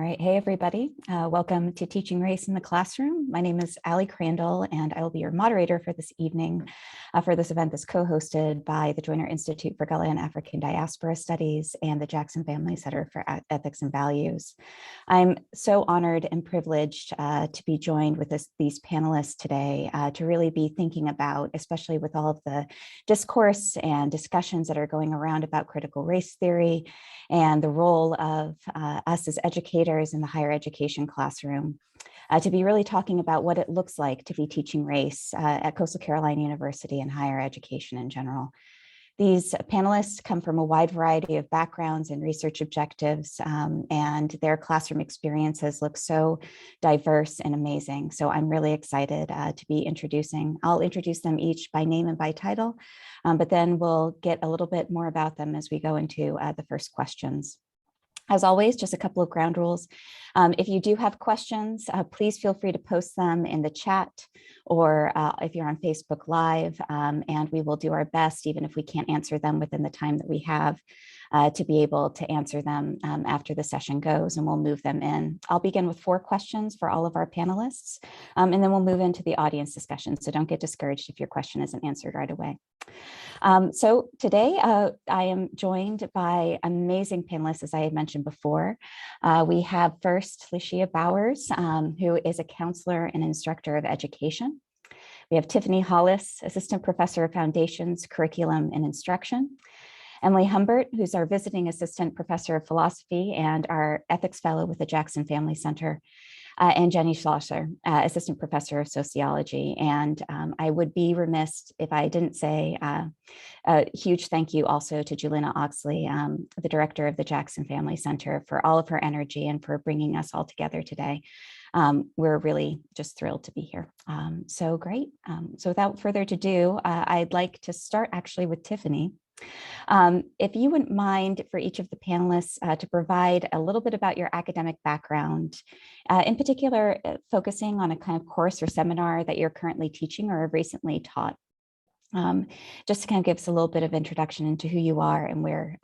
All right, hey everybody, welcome to Teaching Race in the Classroom. My name is Alli Crandell and I will be your moderator for this evening for this event that's co-hosted by the Joyner Institute for Gullah and African Diaspora Studies and the Jackson Family Center for Ethics and Values. I'm so honored and privileged to be joined with these panelists today to really be thinking about, especially with all of the discourse and discussions that are going around about critical race theory and the role of us as educators in the higher education classroom, to be really talking about what it looks like to be teaching race at Coastal Carolina University and higher education in general. These panelists come from a wide variety of backgrounds and research objectives, and their classroom experiences look so diverse and amazing. So I'm really excited to be I'll introduce them each by name and by title, but then we'll get a little bit more about them as we go into the first questions. As always, just a couple of ground rules. If you do have questions, please feel free to post them in the chat or if you're on Facebook Live, and we will do our best, even if we can't answer them within the time that we have, to be able to answer them after the session goes, and we'll move them in. I'll begin with 4 questions for all of our panelists, and then we'll move into the audience discussion. So don't get discouraged if your question isn't answered right away. So today I am joined by amazing panelists, as I had mentioned before. We have first Lashia Bowers, who is a counselor and instructor of education. We have Tiffany Hollis, assistant professor of foundations, curriculum, and instruction. Emily Humbert, who's our visiting assistant professor of philosophy and our ethics fellow with the Jackson Family Center. And Jenny Schlosser, assistant professor of sociology. And I would be remiss if I didn't say a huge thank you also to Julina Oxley, the director of the Jackson Family Center, for all of her energy and for bringing us all together today. We're really just thrilled to be here. So great. So without further ado, I'd like to start actually with Tiffany. If you wouldn't mind for each of the panelists to provide a little bit about your academic background, in particular, focusing on a kind of course or seminar that you're currently teaching or have recently taught, just to kind of give us a little bit of introduction into who you are and where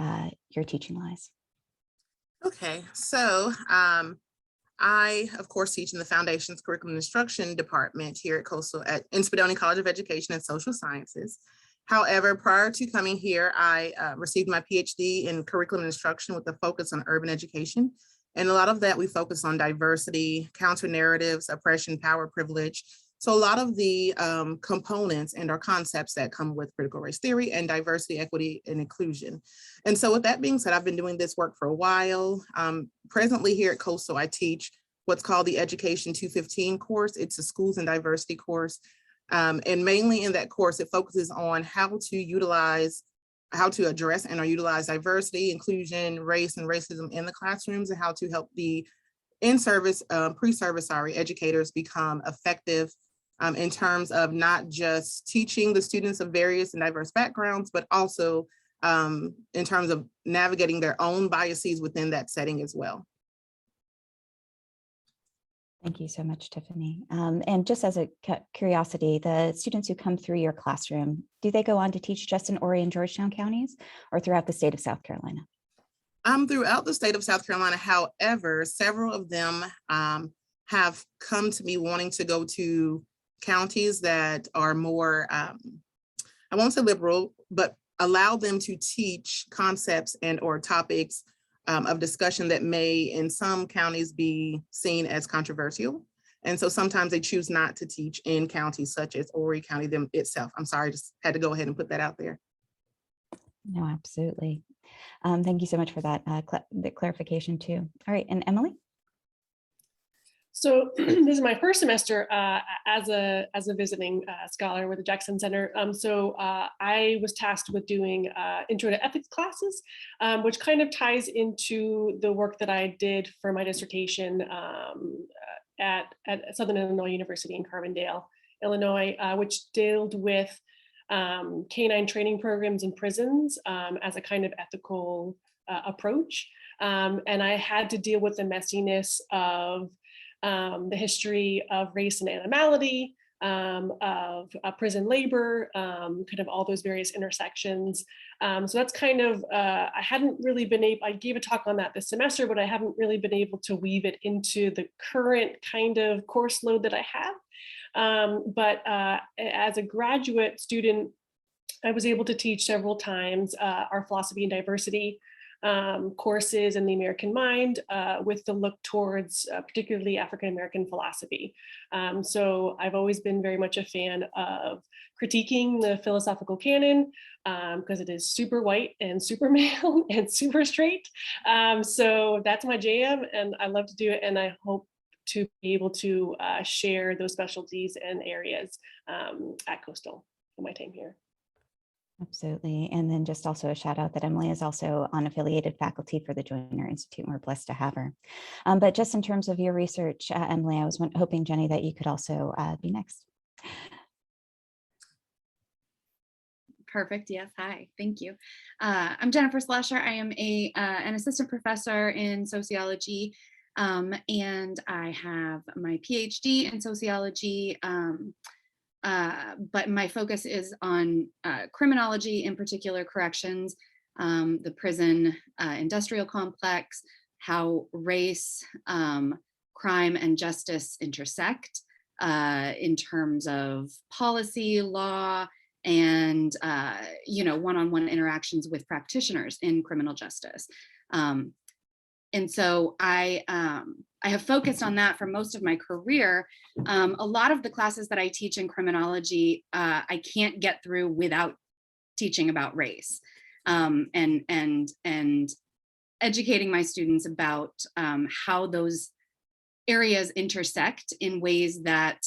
your teaching lies. Okay, so I, of course, teach in the Foundations Curriculum and Instruction Department here at Coastal at Spadoni College of Education and Social Sciences. However, prior to coming here, I received my PhD in curriculum and instruction with a focus on urban education. And a lot of that we focus on diversity, counter narratives, oppression, power, privilege. So a lot of the components and our concepts that come with critical race theory and diversity, equity, and inclusion. And so with that being said, I've been doing this work for a while. Presently here at Coastal, I teach what's called the Education 215 course. It's a schools and diversity course. And mainly in that course, it focuses on how to address and or utilize diversity, inclusion, race, and racism in the classrooms, and how to help the pre-service educators become effective in terms of not just teaching the students of various and diverse backgrounds, but also in terms of navigating their own biases within that setting as well. Thank you so much, Tiffany. And just as a curiosity, the students who come through your classroom, do they go on to teach just in Horry and Georgetown counties or throughout the state of South Carolina? Throughout the state of South Carolina. However, several of them have come to me wanting to go to counties that are more, I won't say liberal, but allow them to teach concepts and or topics of discussion that may in some counties be seen as controversial. And so sometimes they choose not to teach in counties such as Horry County itself. I'm sorry, just had to go ahead and put that out there. No, absolutely. Thank you so much for that the clarification too. All right, and Emily? So this is my first semester as a visiting scholar with the Jackson Center. So I was tasked with doing intro to ethics classes, which kind of ties into the work that I did for my dissertation at Southern Illinois University in Carbondale, Illinois, which dealt with canine training programs in prisons as a kind of ethical approach. And I had to deal with the messiness of the history of race and animality, of prison labor, kind of all those various intersections. So that's kind of, I hadn't really been able, I gave a talk on that this semester, but I haven't really been able to weave it into the current kind of course load that I have. But as a graduate student, I was able to teach several times our philosophy and diversity courses in the American mind with the look towards particularly African-American philosophy. So I've always been very much a fan of critiquing the philosophical canon because it is super white and super male and super straight. So that's my jam and I love to do it, and I hope to be able to share those specialties and areas at Coastal in my time here. Absolutely. And then just also a shout out that Emily is also unaffiliated faculty for the Joyner Institute, and we're blessed to have her. But just in terms of your research, Emily, I was hoping, Jenny, that you could also be next. Perfect. Yes. Hi. Thank you. I'm Jennifer Schlosser. I am an assistant professor in sociology, and I have my PhD in sociology. But my focus is on criminology, in particular corrections, the prison industrial complex, how race, crime, and justice intersect in terms of policy, law, and one-on-one interactions with practitioners in criminal justice. And so I have focused on that for most of my career. A lot of the classes that I teach in criminology, I can't get through without teaching about race and educating my students about how those areas intersect in ways that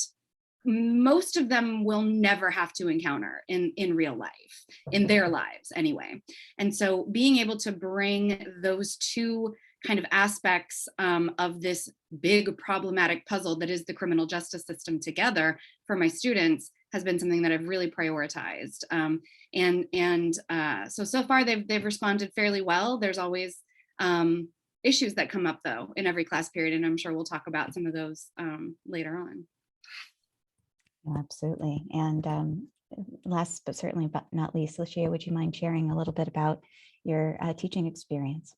most of them will never have to encounter in real life, in their lives anyway. And so being able to bring those two kind of aspects of this big problematic puzzle that is the criminal justice system together for my students has been something that I've really prioritized. So far they've responded fairly well. There's always issues that come up though in every class period, and I'm sure we'll talk about some of those later on. Absolutely. And last but certainly not least, Lashia, would you mind sharing a little bit about your teaching experience?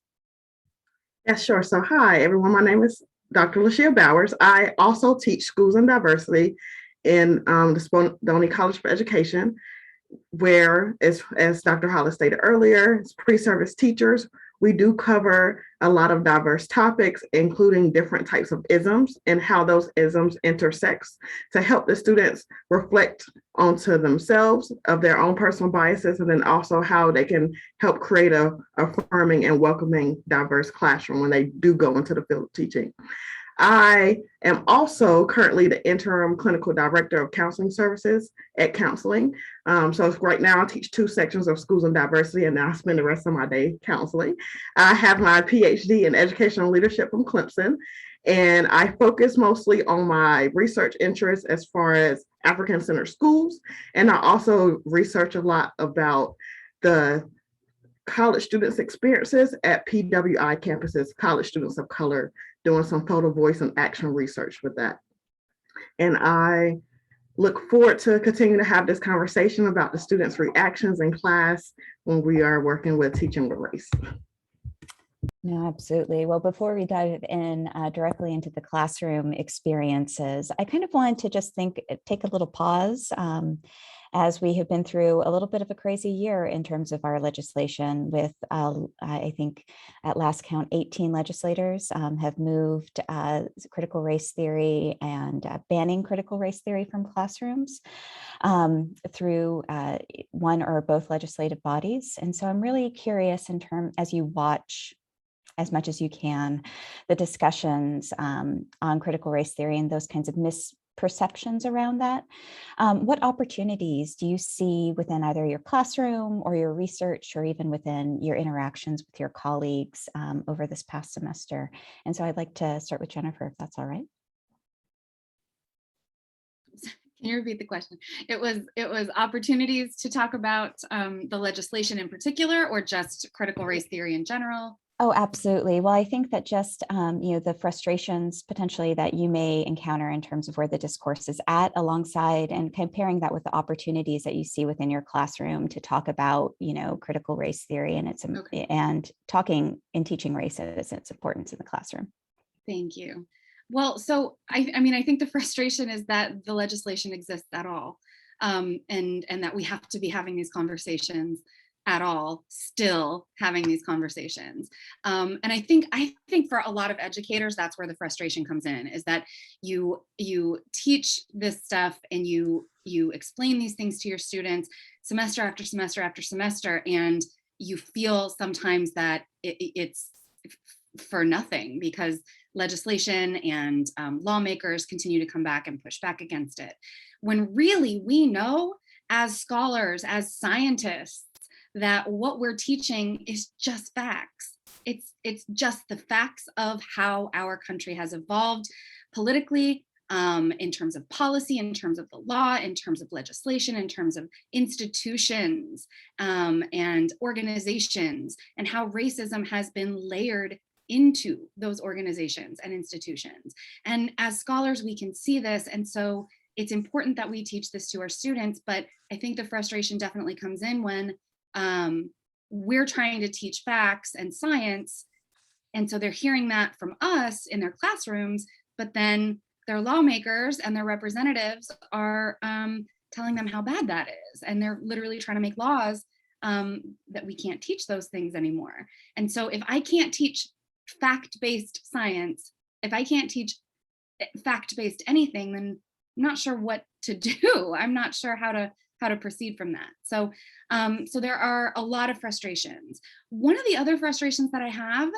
Yeah, sure. So hi, everyone. My name is Dr. Lashia Bowers. I also teach schools and diversity in the Spalding College for Education, where, as Dr. Hollis stated earlier, it's pre-service teachers. We do cover a lot of diverse topics, including different types of isms and how those isms intersect to help the students reflect onto themselves of their own personal biases, and then also how they can help create a affirming and welcoming diverse classroom when they do go into the field of teaching. I am also currently the interim clinical director of counseling services at Counseling. So right now I teach 2 sections of schools and diversity, and then I spend the rest of my day counseling. I have my PhD in educational leadership from Clemson, and I focus mostly on my research interests as far as African-centered schools. And I also research a lot about the college students' experiences at PWI campuses, college students of color, doing some photo, voice, and action research with that. And I look forward to continuing to have this conversation about the students' reactions in class when we are working with teaching with race. No, absolutely. Well, before we dive in directly into the classroom experiences, I kind of wanted to just take a little pause as we have been through a little bit of a crazy year in terms of our legislation with, I think at last count, 18 legislators have moved critical race theory and banning critical race theory from classrooms through one or both legislative bodies. And so I'm really curious as you watch as much as you can the discussions on critical race theory and those kinds of misperceptions around that. What opportunities do you see within either your classroom or your research, or even within your interactions with your colleagues over this past semester? And so I'd like to start with Jennifer, if that's all right. Can you repeat the question? It was opportunities to talk about the legislation in particular, or just critical race theory in general? Oh, absolutely. Well, I think that just, the frustrations potentially that you may encounter in terms of where the discourse is at, alongside and comparing that with the opportunities that you see within your classroom to talk about, critical race theory and Okay. and talking and teaching race and its importance in the classroom. Thank you. Well, so I mean, I think the frustration is that the legislation exists at all, and that we have to be having these conversations at all, still having these conversations. And I think for a lot of educators, that's where the frustration comes in, is that you teach this stuff and you explain these things to your students semester after semester after semester, and you feel sometimes that it's for nothing, because legislation and lawmakers continue to come back and push back against it. When really we know as scholars, as scientists, that what we're teaching is just facts. It's just the facts of how our country has evolved politically, in terms of policy, in terms of the law, in terms of legislation, in terms of institutions and organizations, and how racism has been layered into those organizations and institutions. And as scholars, we can see this. And so it's important that we teach this to our students. But I think the frustration definitely comes in when we're trying to teach facts and science. And so they're hearing that from us in their classrooms, but then their lawmakers and their representatives are telling them how bad that is. And they're literally trying to make laws that we can't teach those things anymore. And so if I can't teach fact-based science, if I can't teach fact-based anything, then I'm not sure what to do. I'm not sure how to proceed from that. So so there are a lot of frustrations. One of the other frustrations that I have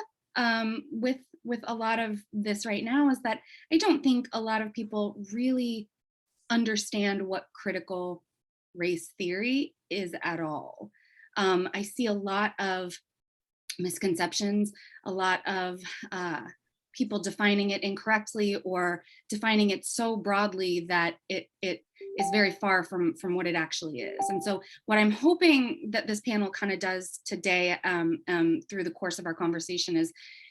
with a lot of this right now is that I don't think a lot of people really understand what critical race theory is at all. I see a lot of misconceptions, a lot of people defining it incorrectly or defining it so broadly that it is very far from what it actually is. And so what I'm hoping that this panel kind of does today through the course of our conversation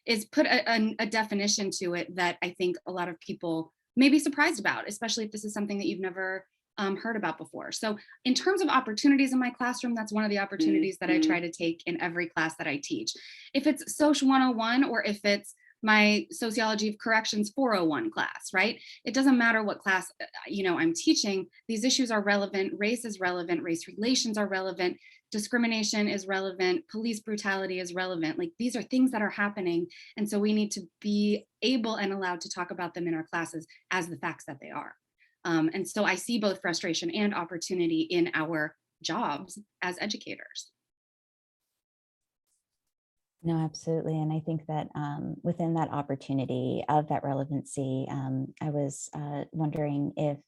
is put a definition to it that I think a lot of people may be surprised about, especially if this is something that you've never heard about before. So in terms of opportunities in my classroom, that's one of the opportunities that I try to take in every class that I teach. If it's Social 101 or if it's my Sociology of Corrections 401 class, right? It doesn't matter what class I'm teaching, these issues are relevant, race is relevant, race relations are relevant, discrimination is relevant, police brutality is relevant. Like, these are things that are happening. And so we need to be able and allowed to talk about them in our classes as the facts that they are. And so I see both frustration and opportunity in our jobs as educators. No, absolutely. And I think that within that opportunity of that relevancy, I was wondering if,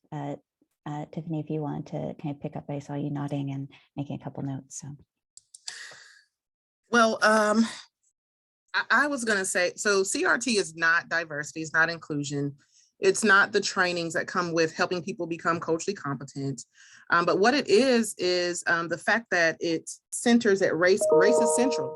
Tiffany, if you want to kind of pick up, I saw you nodding and making a couple notes. So. Well, I was going to say, so CRT is not diversity, it's not inclusion. It's not the trainings that come with helping people become culturally competent. But what it is the fact that it centers at race. Race is central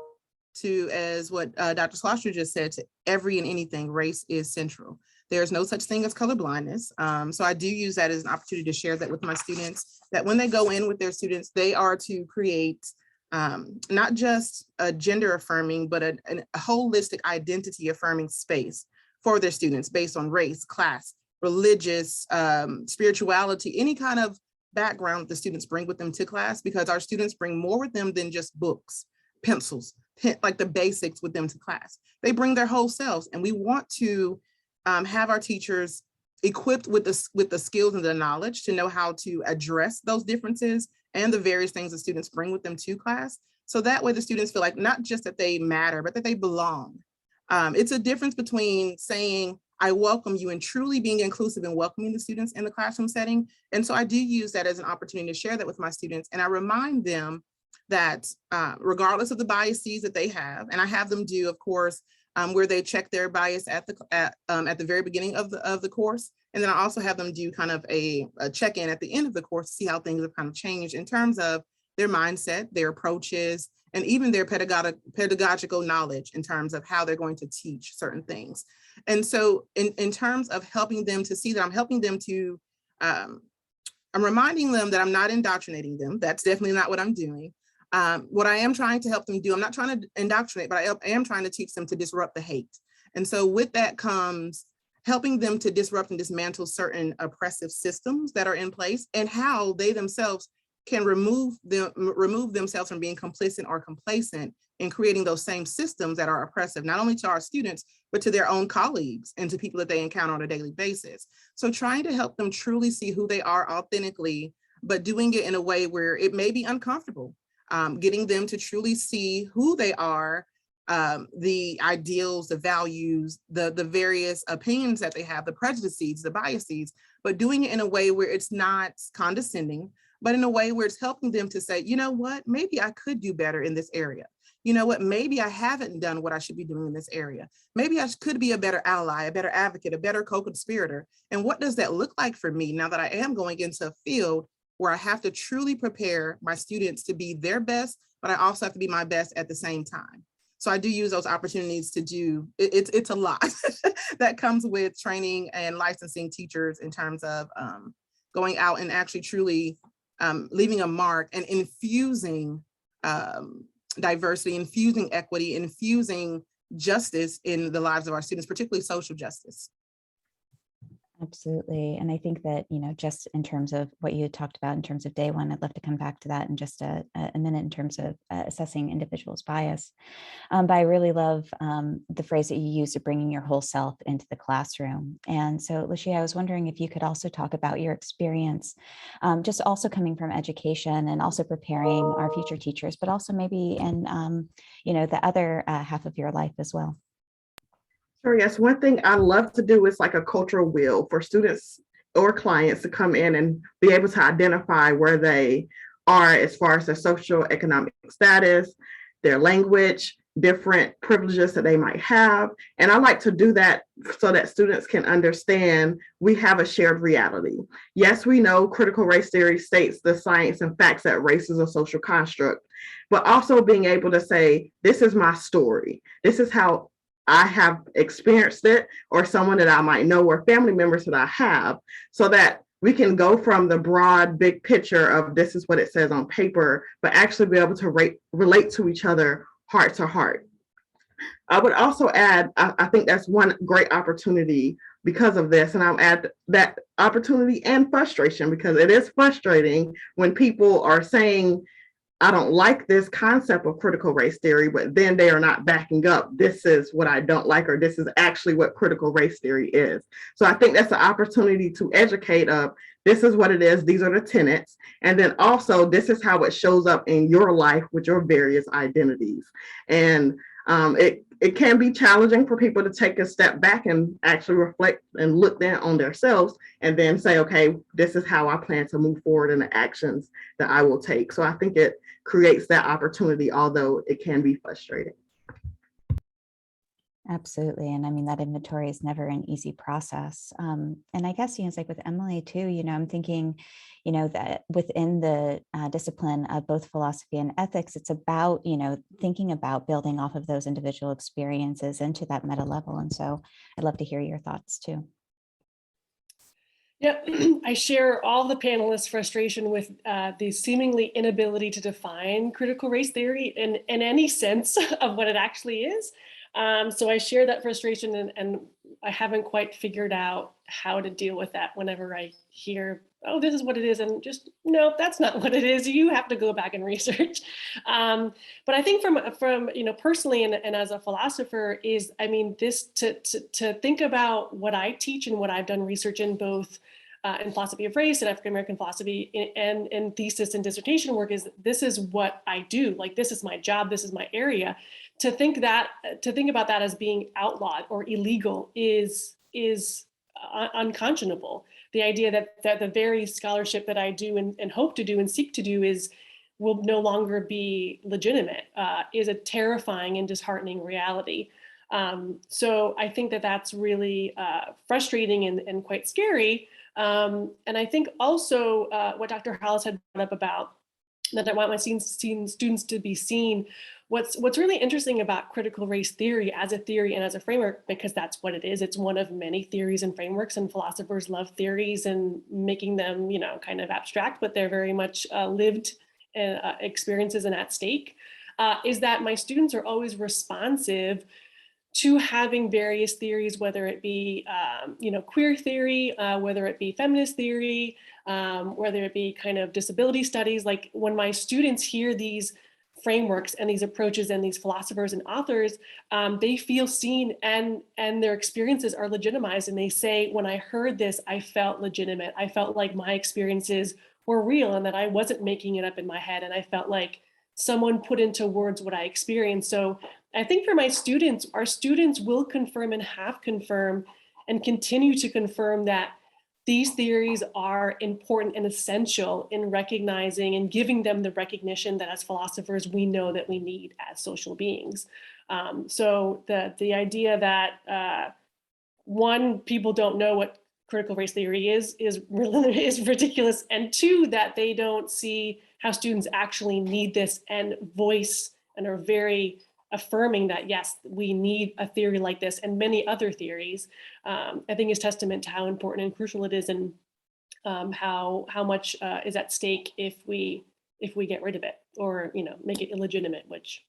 to, as what Dr. Schlosser just said, to every and anything. Race is central. There's no such thing as colorblindness. So I do use that as an opportunity to share that with my students, that when they go in with their students, they are to create not just a gender affirming, but a holistic identity affirming space for their students based on race, class, religious, spirituality, any kind of background the students bring with them to class, because our students bring more with them than just books, pencils, like the basics with them to class. They bring their whole selves, and we want to have our teachers equipped with the skills and the knowledge to know how to address those differences and the various things the students bring with them to class. So that way the students feel like not just that they matter, but that they belong. It's a difference between saying, I welcome you, and truly being inclusive and welcoming the students in the classroom setting. And so I do use that as an opportunity to share that with my students. And I remind them that regardless of the biases that they have, and I have them do, of course, where they check their bias at the very beginning of the course. And then I also have them do kind of a check-in at the end of the course to see how things have kind of changed in terms of their mindset, their approaches, and even their pedagogical knowledge in terms of how they're going to teach certain things. And so in terms of helping them to see that, I'm helping them to, I'm reminding them that I'm not indoctrinating them. That's definitely not what I'm doing. What I am trying to help them do, I'm not trying to indoctrinate, but I am trying to teach them to disrupt the hate. And so with that comes helping them to disrupt and dismantle certain oppressive systems that are in place, and how they themselves can remove themselves from being complicit or complacent in creating those same systems that are oppressive, not only to our students, but to their own colleagues and to people that they encounter on a daily basis. So trying to help them truly see who they are authentically, but doing it in a way where it may be uncomfortable, getting them to truly see who they are, the ideals, the values, the various opinions that they have, the prejudices, the biases, but doing it in a way where it's not condescending, but in a way where it's helping them to say, you know what, maybe I could do better in this area. You know what, maybe I haven't done what I should be doing in this area. Maybe I could be a better ally, a better advocate, a better co-conspirator. And what does that look like for me now that I am going into a field where I have to truly prepare my students to be their best, but I also have to be my best at the same time. So I do use those opportunities to do, it's a lot that comes with training and licensing teachers in terms of going out and actually truly leaving a mark and infusing diversity, infusing equity, infusing justice in the lives of our students, particularly social justice. Absolutely. And I think that, you know, just in terms of what you had talked about in terms of day one, I'd love to come back to that in just a minute in terms of assessing individuals' bias. But I really love the phrase that you used of bringing your whole self into the classroom. And so, Lashia, I was wondering if you could also talk about your experience, just also coming from education and also preparing our future teachers, but also maybe in, you know, the other half of your life as well. Sure, yes. One thing I love to do is like a cultural wheel for students or clients to come in and be able to identify where they are as far as their social economic status, their language, different privileges that they might have. And I like to do that so that students can understand we have a shared reality. Yes, we know critical race theory states the science and facts that race is a social construct, but also being able to say, this is my story. This is how I have experienced it, or someone that I might know, or family members that I have, so that we can go from the broad, big picture of this is what it says on paper, but actually be able to relate to each other heart to heart. I would also add, I think that's one great opportunity because of this, and I'll add that opportunity and frustration, because it is frustrating when people are saying, I don't like this concept of critical race theory, but then they are not backing up, this is what I don't like, or this is actually what critical race theory is. So I think that's an opportunity to educate of, this is what it is, these are the tenets, and then also this is how it shows up in your life with your various identities. And it can be challenging for people to take a step back and actually reflect and look down on themselves and then say, okay, this is how I plan to move forward in the actions that I will take. So I think it creates that opportunity, although it can be frustrating. Absolutely. And I mean, that inventory is never an easy process. And I guess, you know, it's like with Emily too, you know, I'm thinking, you know, that within the discipline of both philosophy and ethics, it's about, you know, thinking about building off of those individual experiences into that meta level. And so I'd love to hear your thoughts too. Yeah, I share all the panelists' frustration with the seemingly inability to define critical race theory in any sense of what it actually is. So I share that frustration, and I haven't quite figured out how to deal with that whenever I hear, oh, this is what it is, and just, no, that's not what it is. You have to go back and research. But I think from you know, personally and as a philosopher is, I mean, this to think about what I teach and what I've done research in, both in philosophy of race and African-American philosophy and thesis and dissertation work, is this is what I do. Like, this is my job, this is my area. To think about that as being outlawed or illegal is unconscionable. The idea that the very scholarship that I do and hope to do and seek to do will no longer be legitimate is a terrifying and disheartening reality. So I think that's really frustrating and quite scary. And I think also what Dr. Hollis had brought up about that I want my students to be seen. What's really interesting about critical race theory as a theory and as a framework, because that's what it is. It's one of many theories and frameworks, and philosophers love theories and making them, kind of abstract, but they're very much lived experiences and at stake, is that my students are always responsive to having various theories, whether it be, queer theory, whether it be feminist theory, whether it be kind of disability studies. Like when my students hear these frameworks and these approaches and these philosophers and authors, they feel seen and their experiences are legitimized. And they say, when I heard this, I felt legitimate. I felt like my experiences were real and that I wasn't making it up in my head. And I felt like someone put into words what I experienced. So I think for my students, our students will confirm and have confirmed and continue to confirm that these theories are important and essential in recognizing and giving them the recognition that as philosophers, we know that we need as social beings. So the idea that one, people don't know what critical race theory is ridiculous, and two, that they don't see how students actually need this and voice and are very affirming that, yes, we need a theory like this and many other theories, I think is testament to how important and crucial it is, and how much is at stake if we get rid of it or make it illegitimate, which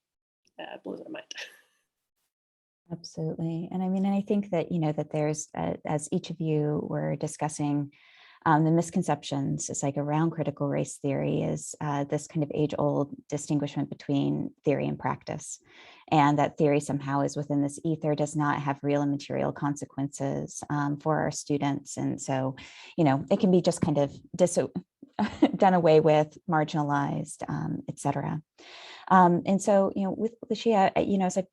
blows my mind. Absolutely. And I mean, and I think that, that there's, as each of you were discussing, the misconceptions, it's like around critical race theory is this kind of age-old distinguishment between theory and practice. And that theory somehow is within this ether, does not have real and material consequences for our students. And so, it can be just kind of done away with, marginalized, et cetera. And so, with Lashia, it's like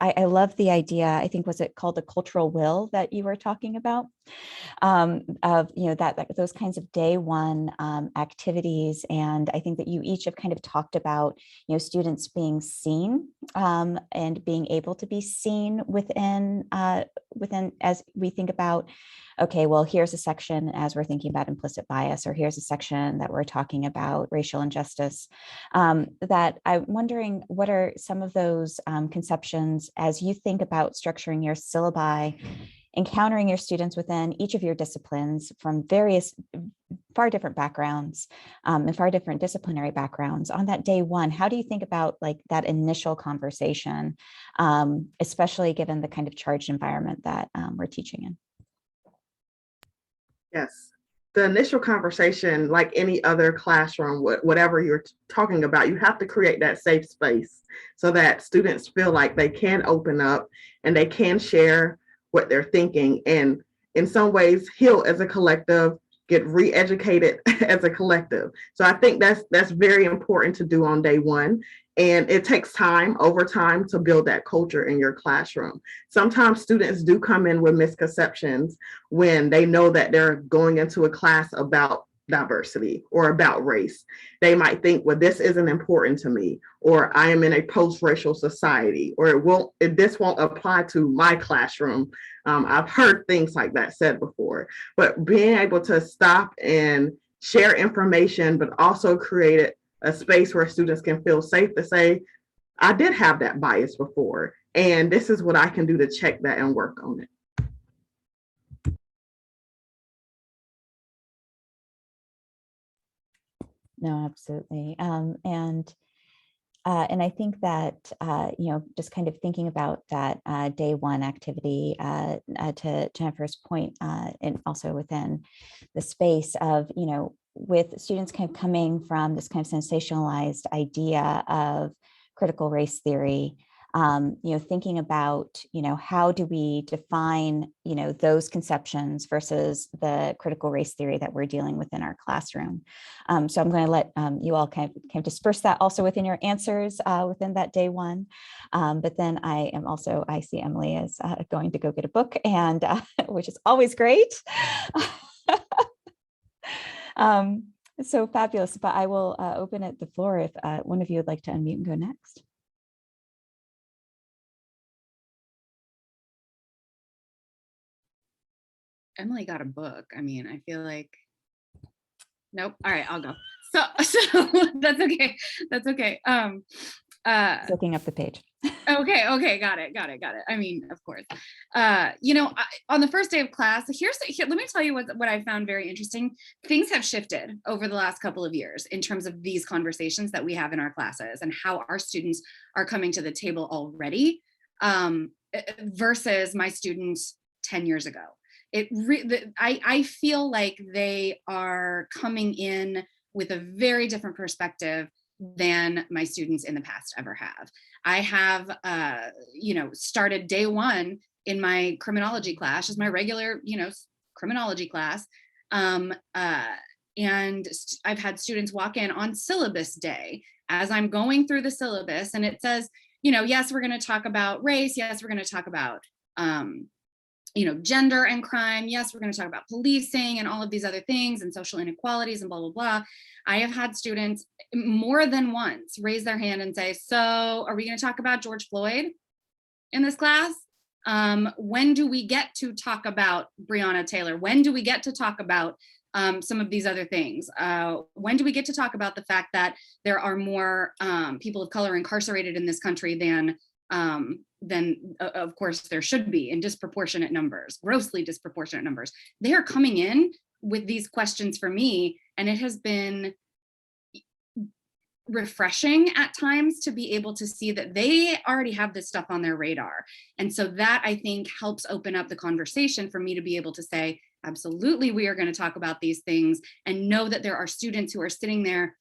I love the idea, I think, was it called the cultural will that you were talking about, of, that those kinds of day one activities. And I think that you each have kind of talked about, students being seen and being able to be seen within, as we think about, okay, well, here's a section as we're thinking about implicit bias, or here's a section that we're talking about racial injustice, that I'm wondering, what are some of those conceptions as you think about structuring your syllabi, encountering your students within each of your disciplines from various far different backgrounds and far different disciplinary backgrounds on that day one? How do you think about like that initial conversation, especially given the kind of charged environment that we're teaching in? Yes. The initial conversation, like any other classroom, whatever you're talking about, you have to create that safe space so that students feel like they can open up and they can share what they're thinking, and in some ways heal as a collective, get re-educated as a collective. So I think that's very important to do on day one. And it takes time, over time, to build that culture in your classroom. Sometimes students do come in with misconceptions when they know that they're going into a class about diversity or about race. They might think, well, this isn't important to me, or I am in a post-racial society, or this won't apply to my classroom. I've heard things like that said before. But being able to stop and share information, but also create a space where students can feel safe to say, I did have that bias before, and this is what I can do to check that and work on it. No, absolutely. And I think that, just kind of thinking about that day one activity, to Jennifer's point, and also within the space of, with students kind of coming from this kind of sensationalized idea of critical race theory, thinking about, how do we define, those conceptions versus the critical race theory that we're dealing with in our classroom. So I'm going to let you all kind of disperse that also within your answers within that day one. But then I see Emily is going to go get a book, and which is always great. So fabulous, but I will open it the floor if one of you would like to unmute and go next. Emily got a book. I mean, I feel like, nope. All right, I'll go. So that's okay. That's okay. Looking up the page. Okay, got it. I mean, of course. On the first day of class, let me tell you what I found very interesting. Things have shifted over the last couple of years in terms of these conversations that we have in our classes and how our students are coming to the table already versus my students 10 years ago. I feel like they are coming in with a very different perspective than my students in the past ever have. I have, started day one in my criminology class as my regular, criminology class. And I've had students walk in on syllabus day as I'm going through the syllabus, and it says, yes, we're going to talk about race. Yes, we're going to talk about, gender and crime. Yes, we're going to talk about policing and all of these other things and social inequalities and blah, blah, blah. I have had students more than once raise their hand and say, so are we going to talk about George Floyd in this class? When do we get to talk about Breonna Taylor? When do we get to talk about some of these other things? When do we get to talk about the fact that there are more people of color incarcerated in this country than of course there should be, in disproportionate numbers, grossly disproportionate numbers? They are coming in with these questions for me, and it has been refreshing at times to be able to see that they already have this stuff on their radar. And so that, I think, helps open up the conversation for me to be able to say, absolutely, we are going to talk about these things, and know that there are students who are sitting there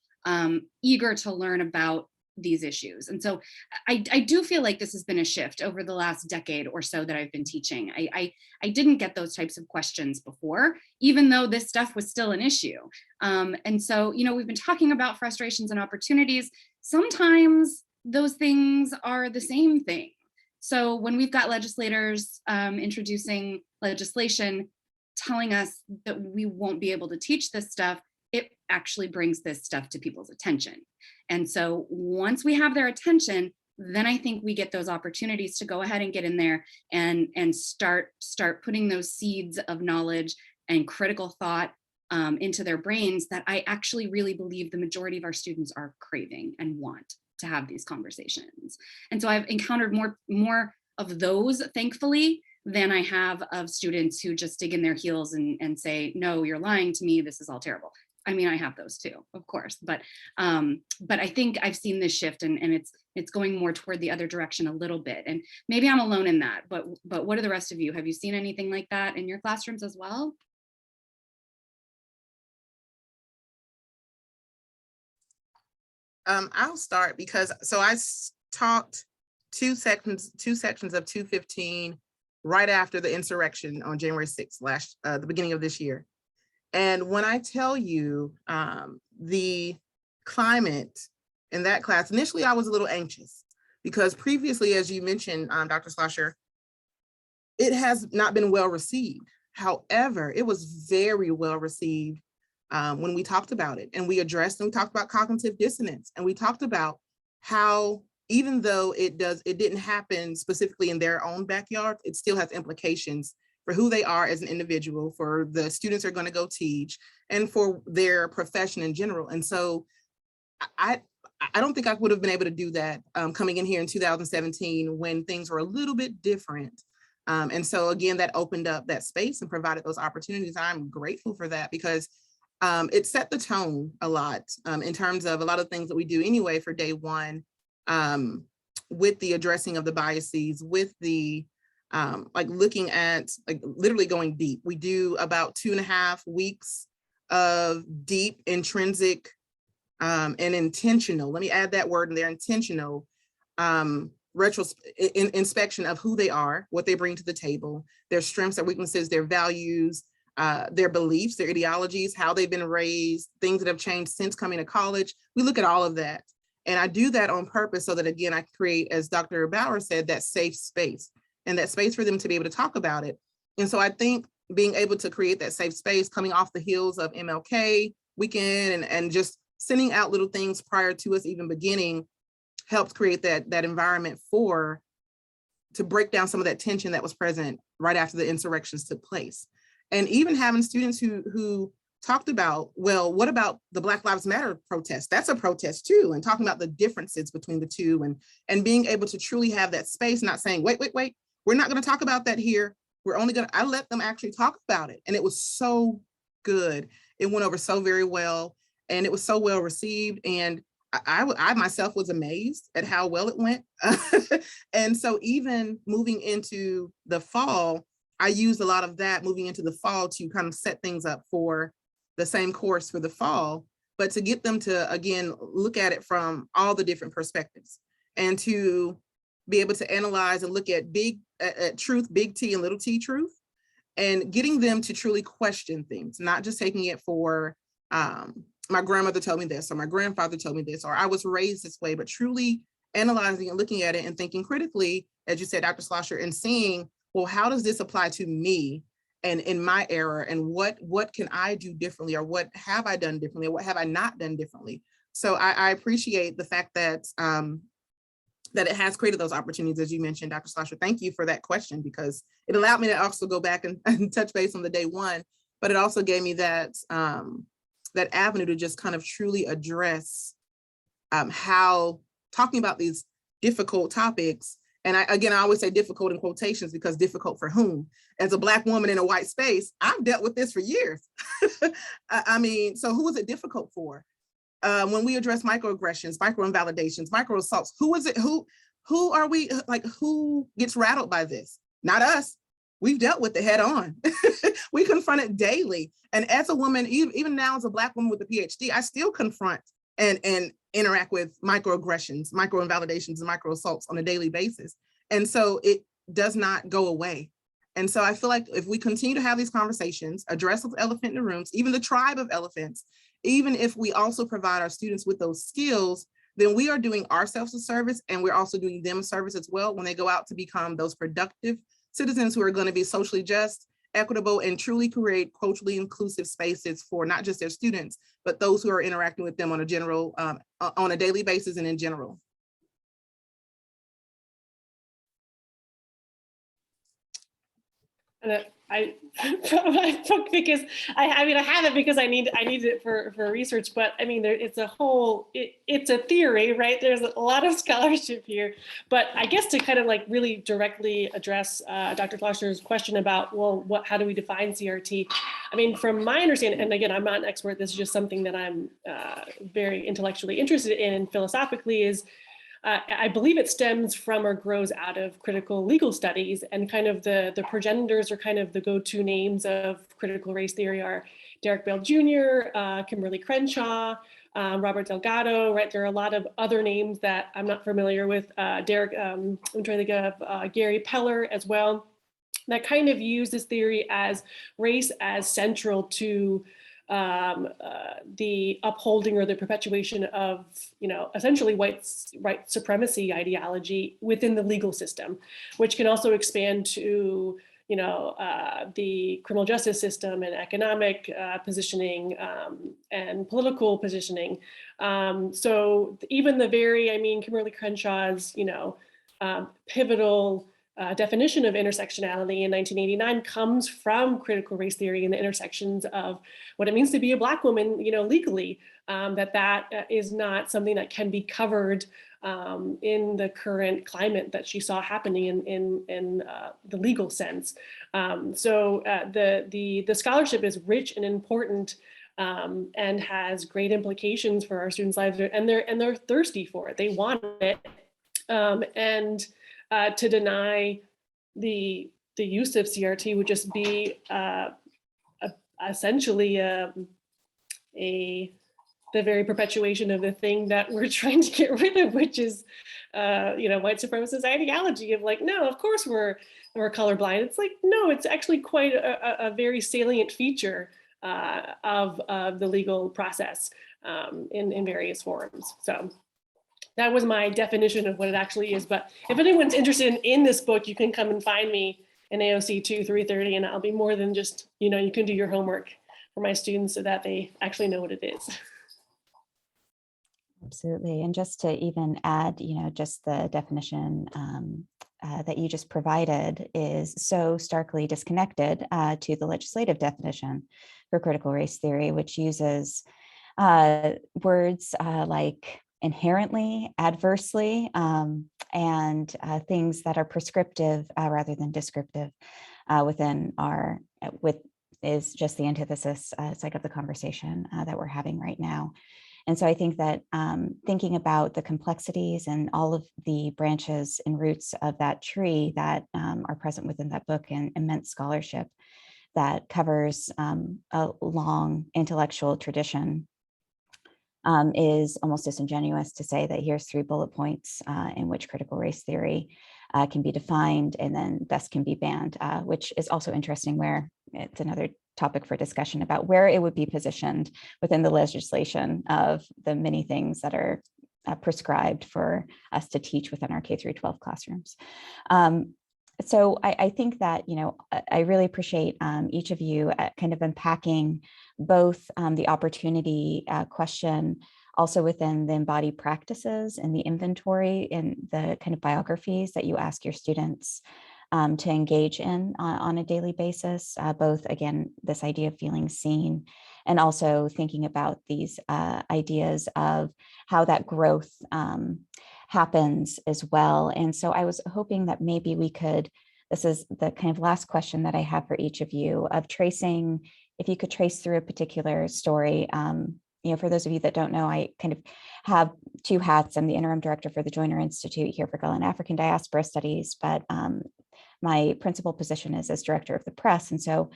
eager to learn about these issues. And so I do feel like this has been a shift over the last decade or so that I've been teaching. I didn't get those types of questions before, even though this stuff was still an issue. And so, we've been talking about frustrations and opportunities. Sometimes those things are the same thing. So when we've got legislators introducing legislation telling us that we won't be able to teach this stuff, it actually brings this stuff to people's attention. And so once we have their attention, then I think we get those opportunities to go ahead and get in there and start putting those seeds of knowledge and critical thought into their brains that I actually really believe the majority of our students are craving and want to have these conversations. And so I've encountered more of those, thankfully, than I have of students who just dig in their heels and say, no, you're lying to me, this is all terrible. I mean, I have those too, of course, but I think I've seen this shift, and it's going more toward the other direction a little bit. And maybe I'm alone in that, but what are the rest of you? Have you seen anything like that in your classrooms as well? I'll start because I taught two sections of 215 right after the insurrection on January 6th, the beginning of this year. And when I tell you the climate in that class, initially I was a little anxious because previously, as you mentioned, Dr. Schlosser, it has not been well received. However, it was very well received when we talked about it, and we talked about cognitive dissonance, and we talked about how even though it didn't happen specifically in their own backyard, it still has implications for who they are as an individual, for the students they're going to go teach, and for their profession in general. And so I don't think I would have been able to do that coming in here in 2017 when things were a little bit different. And so again, that opened up that space and provided those opportunities. I'm grateful for that because it set the tone a lot in terms of a lot of things that we do anyway for day one, with the addressing of the biases, with the looking at literally going deep. We do about 2.5 weeks of deep, intrinsic, and intentional, let me add that word in there, intentional inspection of who they are, what they bring to the table, their strengths, their weaknesses, their values, their beliefs, their ideologies, how they've been raised, things that have changed since coming to college. We look at all of that. And I do that on purpose so that, again, I create, as Dr. Bowers said, that safe space and that space for them to be able to talk about it. And so I think being able to create that safe space coming off the heels of MLK weekend and just sending out little things prior to us even beginning helped create that environment to break down some of that tension that was present right after the insurrections took place. And even having students who talked about, well, what about the Black Lives Matter protest? That's a protest too, and talking about the differences between the two, and being able to truly have that space, not saying, wait, we're not going to talk about that here. I let them actually talk about it. And it was so good. It went over so very well, and it was so well received. And I myself was amazed at how well it went. And so even moving into the fall, I used a lot of that moving into the fall to kind of set things up for the same course for the fall, but to get them to, again, look at it from all the different perspectives and to be able to analyze and look at truth, big T and little t truth, and getting them to truly question things, not just taking it for my grandmother told me this, or my grandfather told me this, or I was raised this way, but truly analyzing and looking at it and thinking critically, as you said, Dr. Schlosser, and seeing, well, how does this apply to me and in my era, and what can I do differently, or what have I done differently, or what have I not done differently? So I appreciate the fact that that it has created those opportunities, as you mentioned, Dr. Schlosser. Thank you for that question, because it allowed me to also go back and touch base on the day one, but it also gave me that that avenue to just kind of truly address how talking about these difficult topics. And I always say difficult in quotations, because difficult for whom? As a Black woman in a white space, I've dealt with this for years. I mean, so who is it difficult for? When we address microaggressions, microinvalidations, microassaults, who is it? Who are we, like, who gets rattled by this? Not us. We've dealt with it head on. We confront it daily. And as a woman, even now as a Black woman with a PhD, I still confront and interact with microaggressions, microinvalidations, and microassaults on a daily basis. And so it does not go away. And so I feel like if we continue to have these conversations, address the elephant in the rooms, even the tribe of elephants, even if we also provide our students with those skills, then we are doing ourselves a service, and we're also doing them a service as well when they go out to become those productive citizens who are going to be socially just, equitable, and truly create culturally inclusive spaces for not just their students, but those who are interacting with them on a general, on a daily basis and in general. And because I mean I have it because I need it for research, but I mean it's a theory, right? There's a lot of scholarship here, but I guess to kind of like really directly address Dr. Schlosser's question about, well, how do we define CRT? I mean, from my understanding, and again, I'm not an expert, this is just something that I'm very intellectually interested in and philosophically, is I believe it stems from or grows out of critical legal studies, and kind of the progenitors or kind of the go-to names of critical race theory are Derek Bell Jr., Kimberly Crenshaw, Robert Delgado, right? There are a lot of other names that I'm not familiar with. Derek, I'm trying to think of Gary Peller as well, that kind of use this theory as race as central to the upholding or the perpetuation of, essentially white supremacy ideology within the legal system, which can also expand to, the criminal justice system and economic positioning and political positioning. So even Kimberly Crenshaw's, pivotal definition of intersectionality in 1989 comes from critical race theory and the intersections of what it means to be a Black woman, legally, that is not something that can be covered in the current climate that she saw happening in the legal sense. So the scholarship is rich and important and has great implications for our students' lives, and they're thirsty for it. They want it, and to deny the use of CRT would just be essentially the very perpetuation of the thing that we're trying to get rid of, which is white supremacist ideology of like, no, of course we're colorblind. It's like, no, it's actually quite a very salient feature of the legal process in various forms. So that was my definition of what it actually is. But if anyone's interested in this book, you can come and find me in AOC 2-330, and I'll be more than just, you can do your homework for my students so that they actually know what it is. Absolutely. And just to even add, just the definition that you just provided is so starkly disconnected to the legislative definition for critical race theory, which uses words like inherently, adversely, and things that are prescriptive rather than descriptive within our, is just the antithesis, it's like of the conversation that we're having right now. And so I think that thinking about the complexities and all of the branches and roots of that tree that are present within that book and immense scholarship that covers a long intellectual tradition is almost disingenuous to say that here's 3 bullet points in which critical race theory can be defined and then thus can be banned, which is also interesting, where it's another topic for discussion about where it would be positioned within the legislation of the many things that are prescribed for us to teach within our K-12 classrooms. So I think that, you know, I really appreciate each of you kind of unpacking both the opportunity question, also within the embodied practices and the inventory and the kind of biographies that you ask your students to engage in on a daily basis, both, again, this idea of feeling seen and also thinking about these ideas of how that growth happens as well. And so I was hoping that maybe we could, this is the kind of last question that I have for each of you, of tracing, if you could trace through a particular story. You know, for those of you that don't know, I kind of have 2 hats. I'm the interim director for the Joyner Institute here for Gullah and African Diaspora Studies, but my principal position is as director of the press. And so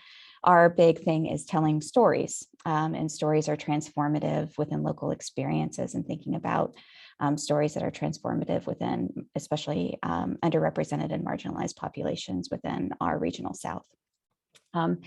our big thing is telling stories, and stories are transformative within local experiences, and thinking about stories that are transformative within especially underrepresented and marginalized populations within our regional South. And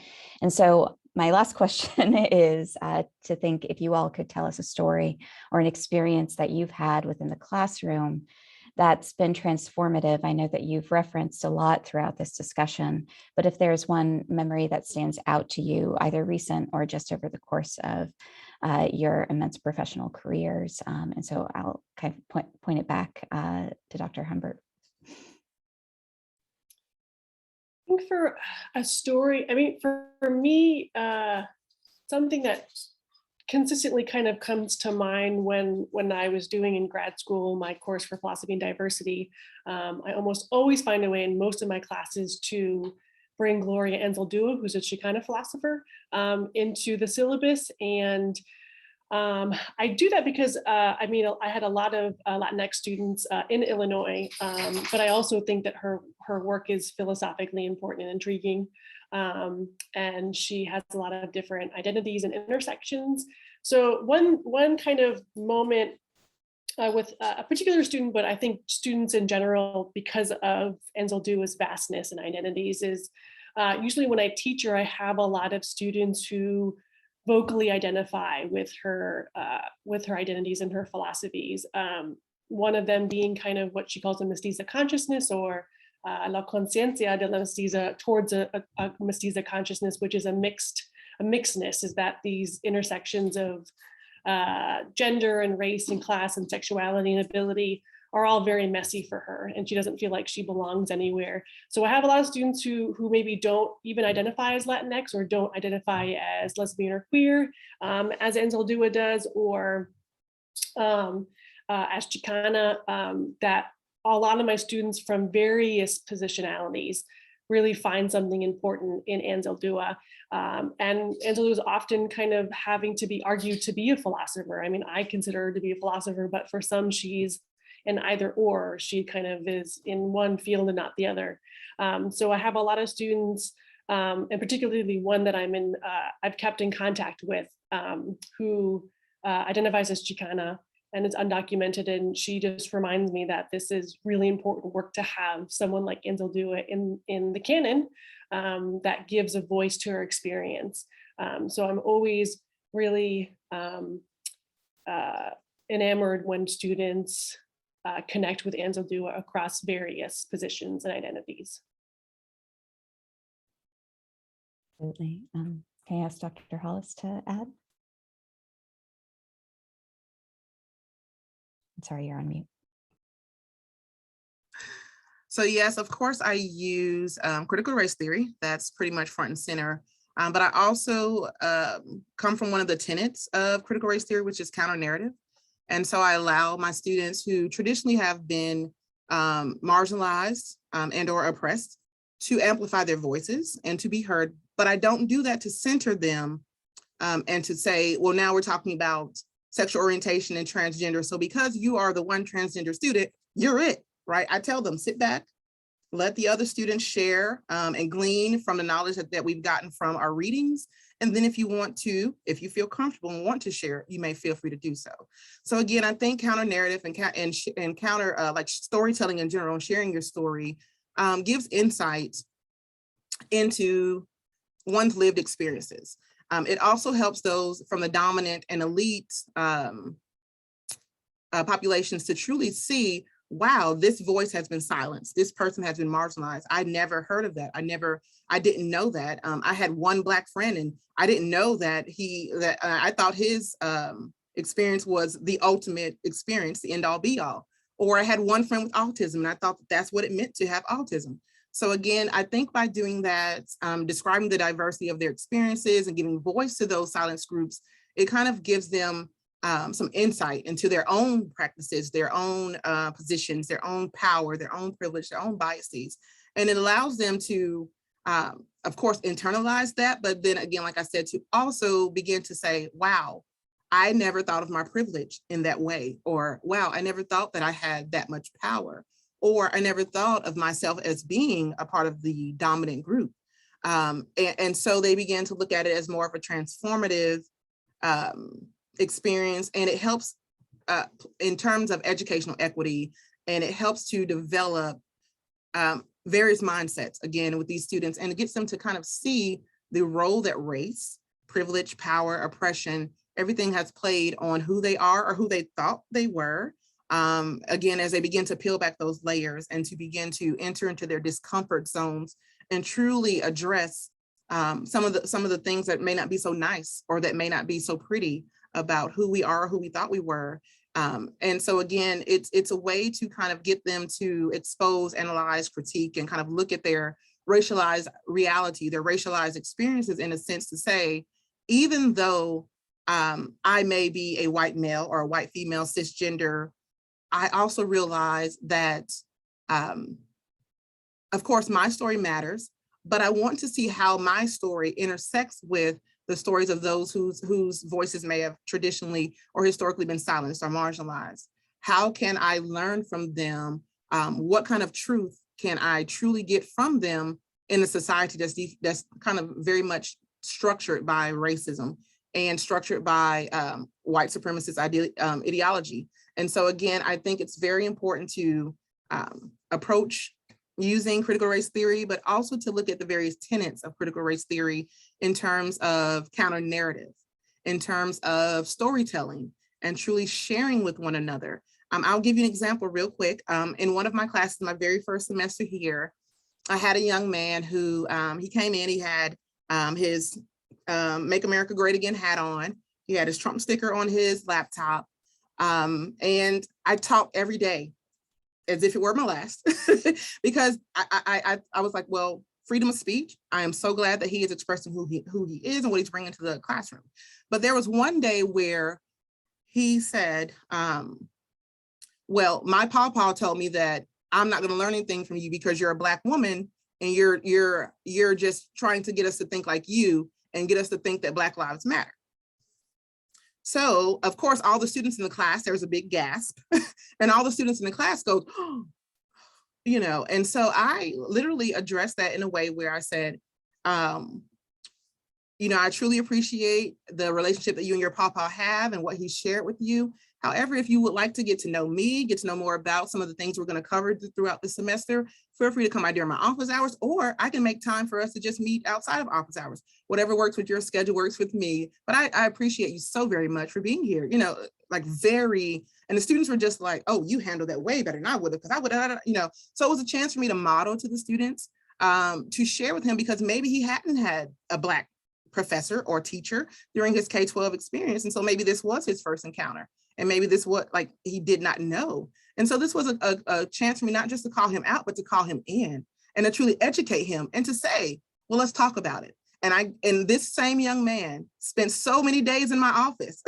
so my last question is to think if you all could tell us a story or an experience that you've had within the classroom that's been transformative. I know that you've referenced a lot throughout this discussion, but if there's one memory that stands out to you, either recent or just over the course of your immense professional careers. And so I'll kind of point it back to Dr. Humbert. I think for a story, I mean, for me, something that consistently kind of comes to mind when I was doing in grad school my course for philosophy and diversity, I almost always find a way in most of my classes to bring Gloria Anzaldúa, who's a Chicana philosopher, into the syllabus. And I do that because, I mean, I had a lot of Latinx students in Illinois, but I also think that her work is philosophically important and intriguing. And she has a lot of different identities and intersections. So one kind of moment with a particular student, but I think students in general, because of Anzaldúa's vastness and identities, is usually when I teach her, I have a lot of students who vocally identify with her identities and her philosophies. One of them being kind of what she calls a mestiza consciousness, or la conciencia de la mestiza, towards a mestiza consciousness, which is a mixedness, is that these intersections of gender and race and class and sexuality and ability are all very messy for her, and she doesn't feel like she belongs anywhere. So I have a lot of students who maybe don't even identify as Latinx, or don't identify as lesbian or queer, as Anzaldúa does, or as Chicana, that a lot of my students from various positionalities really find something important in Anzaldúa. And Anzaldúa is often kind of having to be argued to be a philosopher. I mean, I consider her to be a philosopher, but for some she's an either or. She kind of is in one field and not the other. So I have a lot of students, and particularly one that I've kept in contact with, who identifies as Chicana and is undocumented. And she just reminds me that this is really important work to have someone like Anzaldúa in the canon that gives a voice to her experience. So I'm always really enamored when students connect with Anzaldúa across various positions and identities. Absolutely. Can I ask Dr. Hollis to add? I'm sorry, you're on mute. So yes, of course, I use critical race theory. That's pretty much front and center. But I also come from one of the tenets of critical race theory, which is counter narrative. And so I allow my students who traditionally have been marginalized and or oppressed to amplify their voices and to be heard. But I don't do that to center them and to say, well, now we're talking about sexual orientation and transgender. So because you are the one transgender student, you're it, right? I tell them, sit back, let the other students share and glean from the knowledge that we've gotten from our readings. And then if you want to, if you feel comfortable and want to share, you may feel free to do so. So again, I think counter narrative and counter like storytelling in general, and sharing your story gives insight into one's lived experiences. It also helps those from the dominant and elite populations to truly see, wow, this voice has been silenced. This person has been marginalized. I never heard of that. I didn't know that. I had one Black friend and I didn't know that I thought his experience was the ultimate experience, the end all be all. Or I had one friend with autism and I thought that's what it meant to have autism. So again, I think by doing that, describing the diversity of their experiences and giving voice to those silenced groups, it kind of gives them some insight into their own practices, their own positions, their own power, their own privilege, their own biases. And it allows them to, of course, internalize that. But then again, like I said, to also begin to say, wow, I never thought of my privilege in that way. Or, wow, I never thought that I had that much power. Or I never thought of myself as being a part of the dominant group. And so they began to look at it as more of a transformative experience, and it helps in terms of educational equity, and it helps to develop various mindsets, again, with these students, and it gets them to kind of see the role that race, privilege, power, oppression, everything has played on who they are or who they thought they were. Again, as they begin to peel back those layers and to begin to enter into their discomfort zones and truly address some of the things that may not be so nice or that may not be so pretty about who we are, who we thought we were. And so again, it's a way to kind of get them to expose, analyze, critique, and kind of look at their racialized reality, their racialized experiences, in a sense to say, even though I may be a white male or a white female cisgender, I also realize that, of course, my story matters, but I want to see how my story intersects with the stories of those whose voices may have traditionally or historically been silenced or marginalized. How can I learn from them? What kind of truth can I truly get from them in a society that's kind of very much structured by racism and structured by white supremacist ideology? And so again, I think it's very important to approach using critical race theory, but also to look at the various tenets of critical race theory in terms of counter narrative, in terms of storytelling, and truly sharing with one another. I'll give you an example real quick. In one of my classes, my very first semester here, I had a young man who, he came in, he had his Make America Great Again hat on. He had his Trump sticker on his laptop. And I taught every day as if it were my last, because I was like, well, freedom of speech. I am so glad that he is expressing who he is and what he's bringing to the classroom. But there was one day where he said, well, my pawpaw told me that I'm not going to learn anything from you because you're a Black woman and you're just trying to get us to think like you and get us to think that Black lives matter. So, of course, all the students in the class, there was a big gasp, and all the students in the class go, oh, you know, and so I literally addressed that in a way where I said, you know, I truly appreciate the relationship that you and your pawpaw have and what he shared with you. However, if you would like to get to know me, get to know more about some of the things we're going to cover throughout the semester, feel free to come by during my office hours, or I can make time for us to just meet outside of office hours. Whatever works with your schedule works with me. But I appreciate you so very much for being here. You know, like and the students were just like, oh, you handled that way better than I would have, because I would have, you know. So it was a chance for me to model to the students, to share with him, because maybe he hadn't had a Black professor or teacher during his K-12 experience. And so maybe this was his first encounter. And maybe this what like he did not know. And so this was a chance for me not just to call him out, but to call him in and to truly educate him and to say, well, let's talk about it. And this same young man spent so many days in my office.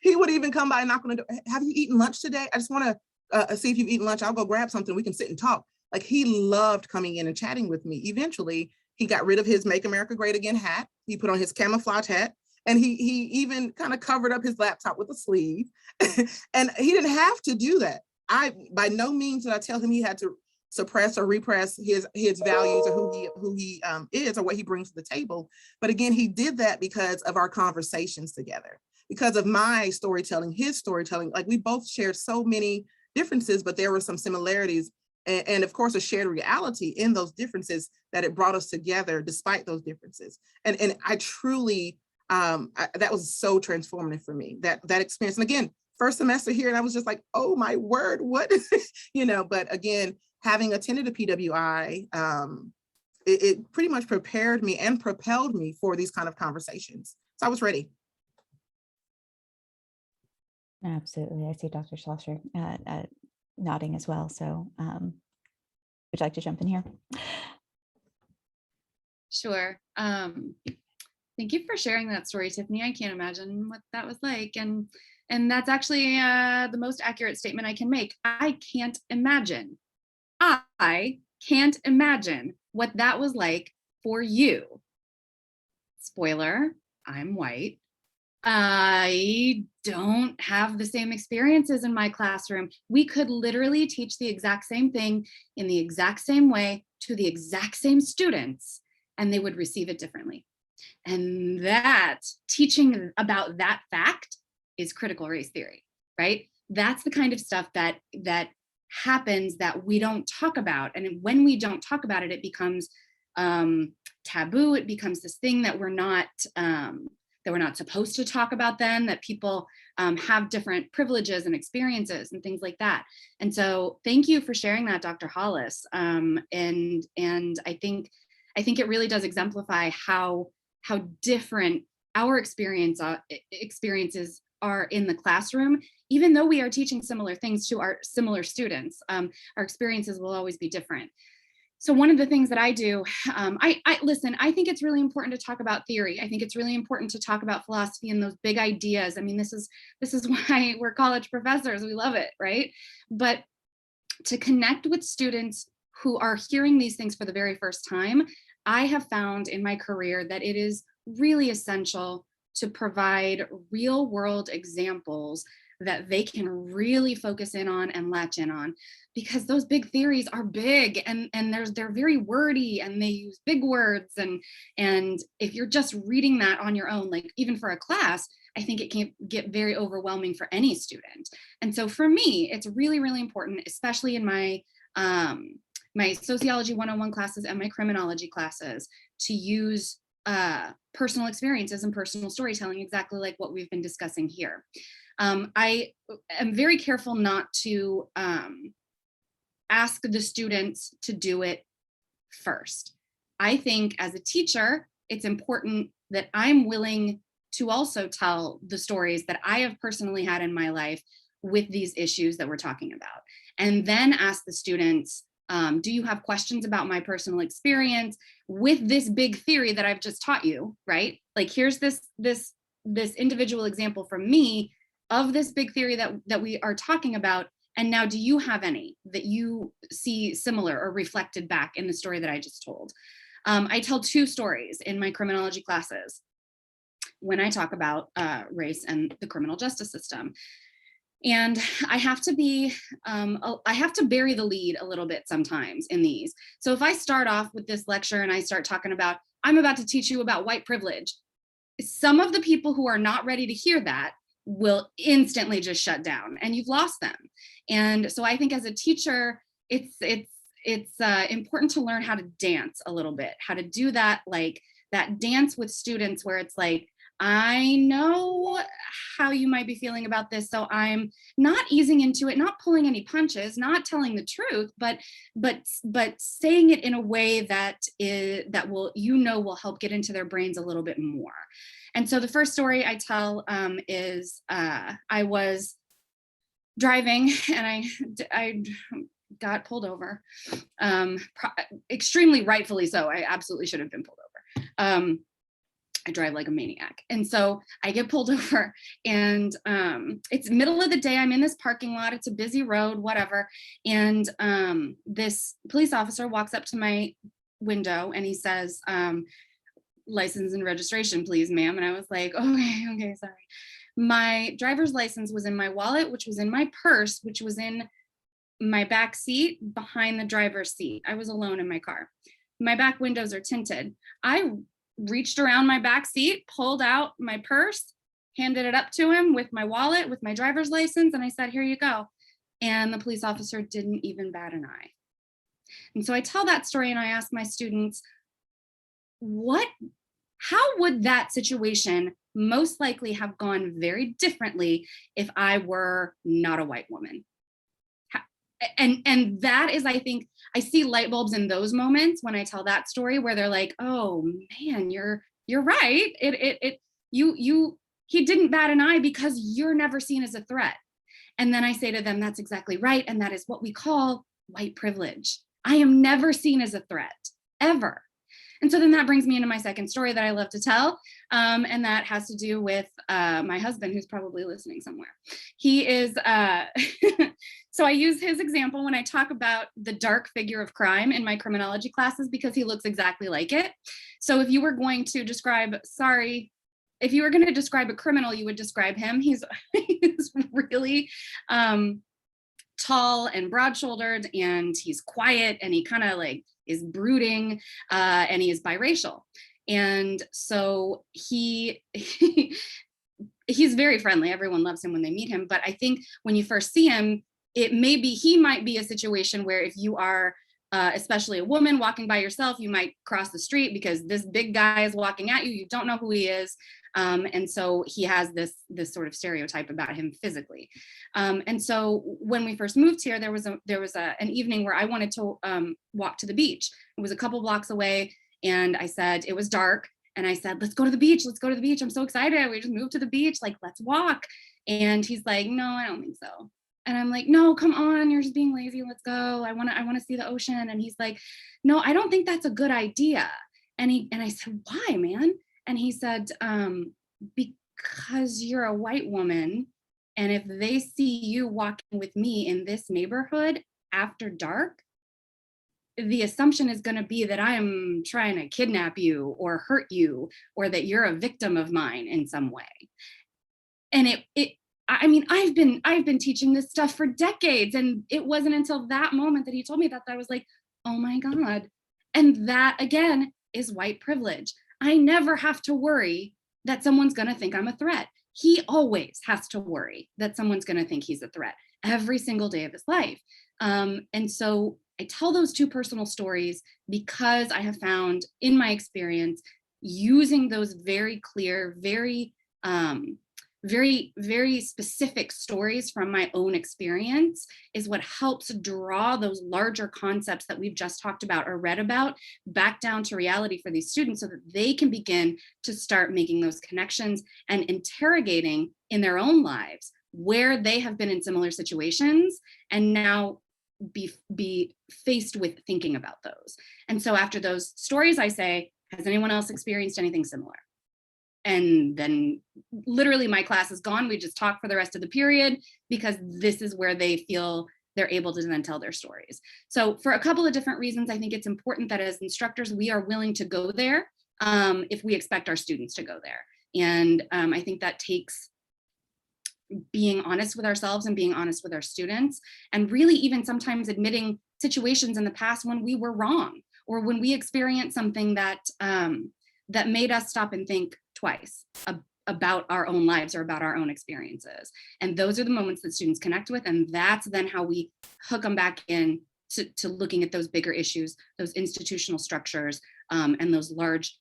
He would even come by and knock on the door. Have you eaten lunch today? I just want to see if you've eaten lunch. I'll go grab something. We can sit and talk. Like, he loved coming in and chatting with me. Eventually, he got rid of his Make America Great Again hat. He put on his camouflage hat. And he even kind of covered up his laptop with a sleeve. And he didn't have to do that. By no means did I tell him he had to suppress or repress his values or who he is or what he brings to the table. But again, he did that because of our conversations together, because of my storytelling, his storytelling. Like, we both shared so many differences, but there were some similarities and of course a shared reality in those differences that it brought us together despite those differences. And I truly, that was so transformative for me, that experience. And again, first semester here, and I was just like, oh my word, what, but again, having attended a PWI, it pretty much prepared me and propelled me for these kind of conversations. So I was ready. Absolutely. I see Dr. Schlosser nodding as well. So would you like to jump in here? Sure. Thank you for sharing that story, Tiffany. I can't imagine what that was like. And that's actually the most accurate statement I can make. I can't imagine what that was like for you. Spoiler, I'm white. I don't have the same experiences in my classroom. We could literally teach the exact same thing in the exact same way to the exact same students, and they would receive it differently. And that teaching about that fact is critical race theory, right? That's the kind of stuff that happens that we don't talk about. And when we don't talk about it, it becomes taboo. It becomes this thing that we're not supposed to talk about then, that people have different privileges and experiences and things like that. And so thank you for sharing that, Dr. Hollis. And I think it really does exemplify how different our experiences are in the classroom. Even though we are teaching similar things to our similar students, our experiences will always be different. So one of the things that I do, listen, I think it's really important to talk about theory. I think it's really important to talk about philosophy and those big ideas. I mean, this is why we're college professors. We love it, right? But to connect with students who are hearing these things for the very first time, I have found in my career that it is really essential to provide real world examples that they can really focus in on and latch in on, because those big theories are big and they're very wordy and they use big words. And if you're just reading that on your own, like even for a class, I think it can get very overwhelming for any student. And so for me, it's really, really important, especially in my sociology 101 classes and my criminology classes, to use personal experiences and personal storytelling, exactly like what we've been discussing here. I am very careful not to ask the students to do it first. I think as a teacher, it's important that I'm willing to also tell the stories that I have personally had in my life with these issues that we're talking about. And then ask the students, do you have questions about my personal experience with this big theory that I've just taught you, right? Like, here's this individual example from me of this big theory that we are talking about. And now, do you have any that you see similar or reflected back in the story that I just told? I tell two stories in my criminology classes when I talk about race and the criminal justice system. And I have to bury the lead a little bit sometimes in these. So if I start off with this lecture and I start talking about, I'm about to teach you about white privilege, some of the people who are not ready to hear that will instantly just shut down, and you've lost them. And so I think as a teacher, it's important to learn how to dance a little bit, how to do that, like that dance with students where it's like, I know how you might be feeling about this, so I'm not easing into it, not pulling any punches, not telling the truth, but saying it in a way that will will help get into their brains a little bit more. And so the first story I tell is I was driving and I got pulled over, extremely rightfully so. I absolutely should have been pulled over. I drive like a maniac. And so I get pulled over and it's middle of the day. I'm in this parking lot. It's a busy road, whatever. And this police officer walks up to my window and he says, license and registration, please, ma'am. And I was like, okay, sorry. My driver's license was in my wallet, which was in my purse, which was in my back seat behind the driver's seat. I was alone in my car. My back windows are tinted. I reached around my back seat, pulled out my purse, handed it up to him with my wallet, with my driver's license, and I said, here you go. And the police officer didn't even bat an eye. And so I tell that story and I ask my students, how would that situation most likely have gone very differently if I were not a white woman? And that is, I think, I see light bulbs in those moments when I tell that story where they're like, oh man, you're right. He didn't bat an eye because you're never seen as a threat. And then I say to them, that's exactly right. And that is what we call white privilege. I am never seen as a threat, ever. And so then that brings me into my second story that I love to tell. And that has to do with my husband, who's probably listening somewhere. He is, so I use his example when I talk about the dark figure of crime in my criminology classes, because he looks exactly like it. So if you were going to describe, if you were going to describe a criminal, you would describe him. He's really tall and broad-shouldered, and he's quiet, and he kind of like is brooding, and he is biracial. And so he's very friendly. Everyone loves him when they meet him. But I think when you first see him, he might be a situation where if you are especially a woman walking by yourself, you might cross the street because this big guy is walking at you. You don't know who he is. And so he has this sort of stereotype about him physically. And so when we first moved here, there was an evening where I wanted to walk to the beach. It was a couple blocks away, and I said, it was dark, and I said, let's go to the beach. Let's go to the beach. I'm so excited. We just moved to the beach. Like, let's walk. And he's like, no, I don't think so. And I'm like, no, come on, you're just being lazy. Let's go. I want to see the ocean. And he's like, no, I don't think that's a good idea. And I said, why, man? And he said, because you're a white woman, and if they see you walking with me in this neighborhood after dark, the assumption is going to be that I'm trying to kidnap you or hurt you, or that you're a victim of mine in some way. And I mean, I've been teaching this stuff for decades, and it wasn't until that moment that he told me that I was like, oh my God. And that again is white privilege. I never have to worry that someone's going to think I'm a threat. He always has to worry that someone's going to think he's a threat every single day of his life. And so I tell those two personal stories because I have found in my experience, using those very clear, very specific stories from my own experience is what helps draw those larger concepts that we've just talked about or read about back down to reality for these students, so that they can begin to start making those connections and interrogating in their own lives where they have been in similar situations, and now be faced with thinking about those. And so after those stories, I say, has anyone else experienced anything similar? And then literally my class is gone. We just talk for the rest of the period, because this is where they feel they're able to then tell their stories. So for a couple of different reasons, I think it's important that as instructors, we are willing to go there if we expect our students to go there. And I think that takes being honest with ourselves and being honest with our students, and really even sometimes admitting situations in the past when we were wrong, or when we experienced something that that made us stop and think twice about our own lives or about our own experiences. And those are the moments that students connect with, and that's then how we hook them back in to looking at those bigger issues, those institutional structures, and those large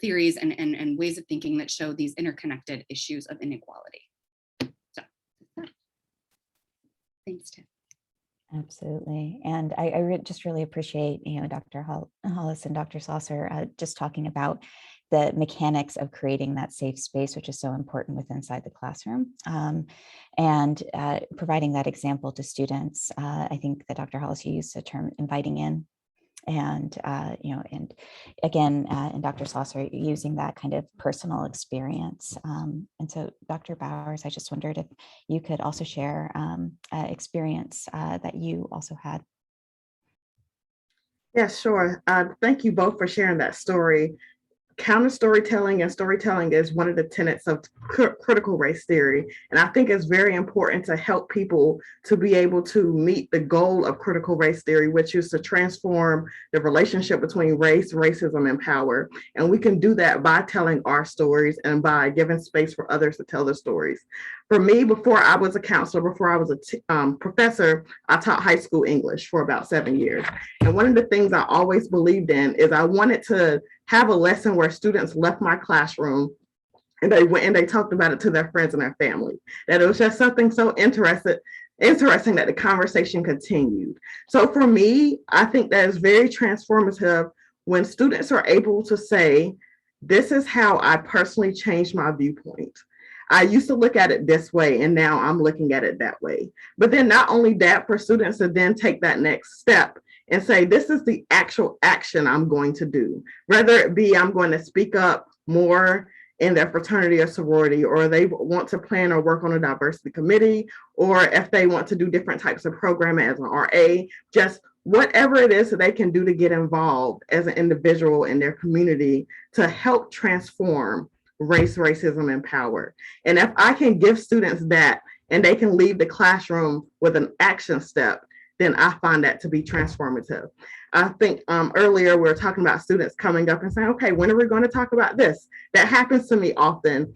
theories and ways of thinking that show these interconnected issues of inequality. So, thanks, Tiff. Absolutely. And I just really appreciate, Dr. Hollis and Dr. Schlosser just talking about the mechanics of creating that safe space, which is so important with inside the classroom, and providing that example to students. I think that Dr. Hollis used the term inviting in. And, and again, and Dr. Schlosser using that kind of personal experience. And so, Dr. Bowers, I just wondered if you could also share experience that you also had. Yeah, sure. Thank you both for sharing that story. Counter storytelling and storytelling is one of the tenets of critical race theory. And I think it's very important to help people to be able to meet the goal of critical race theory, which is to transform the relationship between race, racism, and power. And we can do that by telling our stories and by giving space for others to tell their stories. For me, before I was a counselor, before I was a professor, I taught high school English for about 7 years. And one of the things I always believed in is I wanted to have a lesson where students left my classroom and they went and they talked about it to their friends and their family. That it was just something so interesting that the conversation continued. So for me, I think that is very transformative when students are able to say, this is how I personally changed my viewpoint. I used to look at it this way, and now I'm looking at it that way. But then not only that, for students to then take that next step and say, this is the actual action I'm going to do. Whether it be I'm going to speak up more in their fraternity or sorority, or they want to plan or work on a diversity committee, or if they want to do different types of programming as an RA, just whatever it is that they can do to get involved as an individual in their community to help transform race, racism, and power. And if I can give students that and they can leave the classroom with an action step, then I find that to be transformative. I think earlier we were talking about students coming up and saying, okay, when are we going to talk about this? That happens to me often.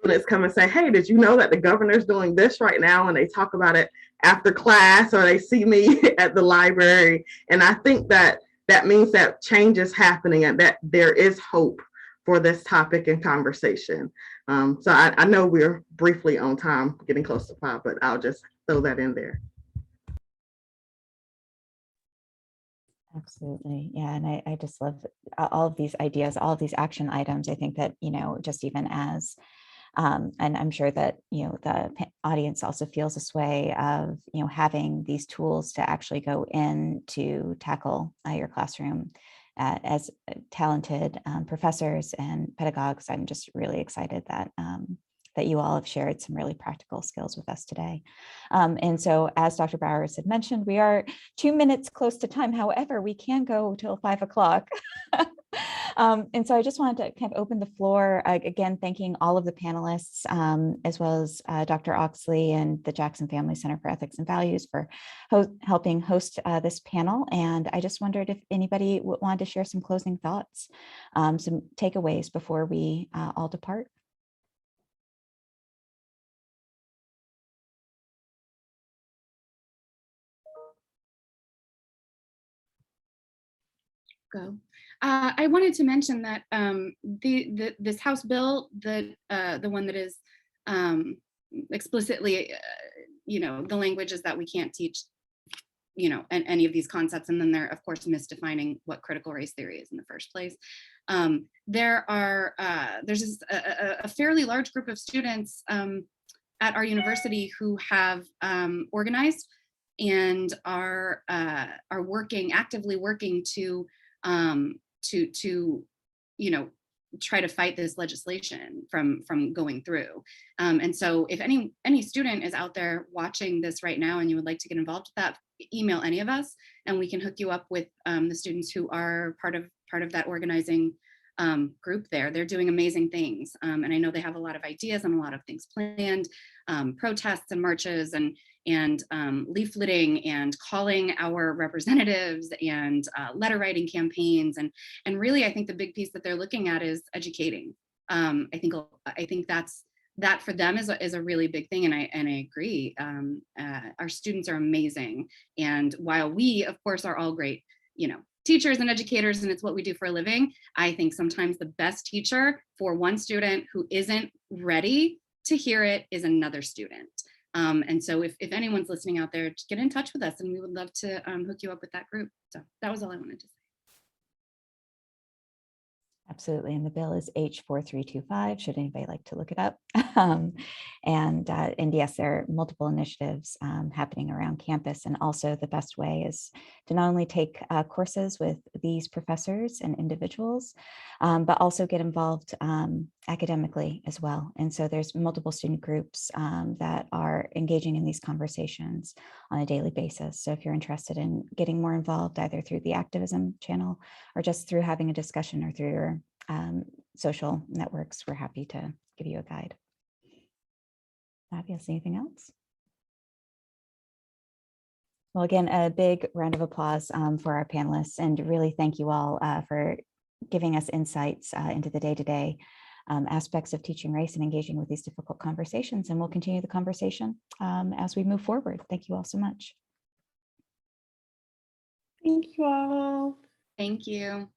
Students come and say, hey, did you know that the governor's doing this right now? And they talk about it after class, or they see me at the library. And I think that that means that change is happening and that there is hope for this topic and conversation. So I know we're briefly on time, getting close to 5, but I'll just throw that in there. Absolutely. Yeah. And I just love all of these ideas, all of these action items. I think that, just even as, and I'm sure that, the audience also feels this way of, having these tools to actually go in to tackle your classroom as talented professors and pedagogues. I'm just really excited that that you all have shared some really practical skills with us today. And so, as Dr. Bowers had mentioned, we are 2 minutes close to time. However, we can go till 5 o'clock. And so I just wanted to kind of open the floor, again, thanking all of the panelists, as well as Dr. Oxley and the Jackson Family Center for Ethics and Values for helping host this panel. And I just wondered if anybody wanted to share some closing thoughts, some takeaways before we all depart. Go. I wanted to mention that this House bill, the one that is explicitly, the language is that we can't teach, any of these concepts, and then they're of course misdefining what critical race theory is in the first place. There's a fairly large group of students at our university who have organized and are actively working to try to fight this legislation from going through. And so if any student is out there watching this right now and you would like to get involved with that, email any of us and we can hook you up with the students who are part of that organizing group there. They're doing amazing things. And I know they have a lot of ideas and a lot of things planned, protests and marches and leafleting and calling our representatives and letter writing campaigns. And really, I think the big piece that they're looking at is educating. I think that for them is a really big thing. And I agree. Our students are amazing. And while we, of course, are all great, teachers and educators, and it's what we do for a living. I think sometimes the best teacher for one student who isn't ready to hear it is another student. And so if anyone's listening out there, just get in touch with us and we would love to hook you up with that group. So that was all I wanted to say. Absolutely. And the bill is H4325, should anybody like to look it up. And yes, there are multiple initiatives happening around campus. And also the best way is to not only take courses with these professors and individuals, but also get involved academically as well. And so there's multiple student groups that are engaging in these conversations on a daily basis. So if you're interested in getting more involved, either through the activism channel or just through having a discussion or through your social networks, we're happy to give you a guide. Fabulous. Anything else? Well, again, a big round of applause for our panelists, and really thank you all for giving us insights into the day-to-day aspects of teaching race and engaging with these difficult conversations. And we'll continue the conversation as we move forward. Thank you all so much. Thank you all. Thank you.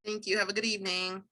Thank you. Have a good evening.